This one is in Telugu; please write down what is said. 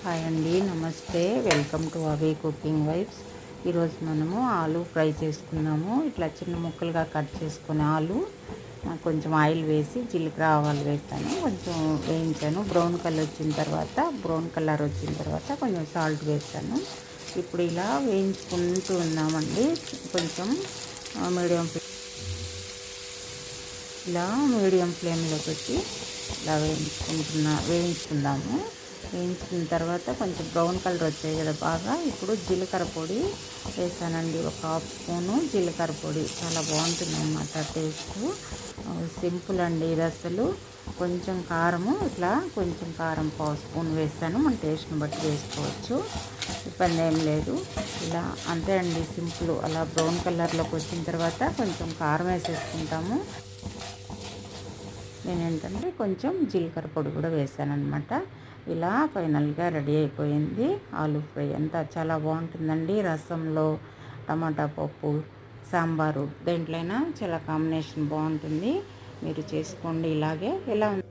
హాయ్ అండి, నమస్తే. Welcome to away cooking vibes. ఈరోజు మనము ఆలు ఫ్రై చేసుకున్నాము. ఇట్లా చిన్న ముక్కలుగా కట్ చేసుకుని ఆలు కొంచెం ఆయిల్ వేసి జీలకర్ర ఆవాలు వేస్తాను, కొంచెం వేయించాను. బ్రౌన్ కలర్ వచ్చిన తర్వాత కొంచెం సాల్ట్ వేస్తాను. ఇప్పుడు ఇలా వేయించుకుంటూ ఉన్నామండి. కొంచెం మీడియం ఫ్లేమ్లో పెట్టి ఇలా వేయించుకుందాము. వేయించిన తర్వాత కొంచెం బ్రౌన్ కలర్ వచ్చాయి కదా బాగా. ఇప్పుడు జీలకర్ర పొడి వేసానండి, ఒక హాఫ్ స్పూను జీలకర్ర పొడి. చాలా బాగుంటుంది అన్నమాట టేస్ట్. సింపుల్ అండి ఇది అసలు. కొంచెం కారము, కొంచెం కారం పావు స్పూన్ వేసాను. మన టేస్ట్ని బట్టి వేసుకోవచ్చు, ఇబ్బంది ఏం లేదు. ఇలా అంతే అండి, సింపుల్. అలా బ్రౌన్ కలర్లోకి వచ్చిన తర్వాత కొంచెం కారం వేసేసుకుంటాము. నేనేంటంటే కొంచెం జీలకర్ర పొడి కూడా వేసాను అనమాట. ఇలా ఫైనల్గా రెడీ అయిపోయింది ఆలు ఫ్రై. అంతా చాలా బాగుంటుందండి. రసంలో, టమాటా పప్పు, సాంబారు, దేంట్లైనా చాలా కాంబినేషన్ బాగుంటుంది. మీరు చేసుకోండి ఇలాగే. ఎలా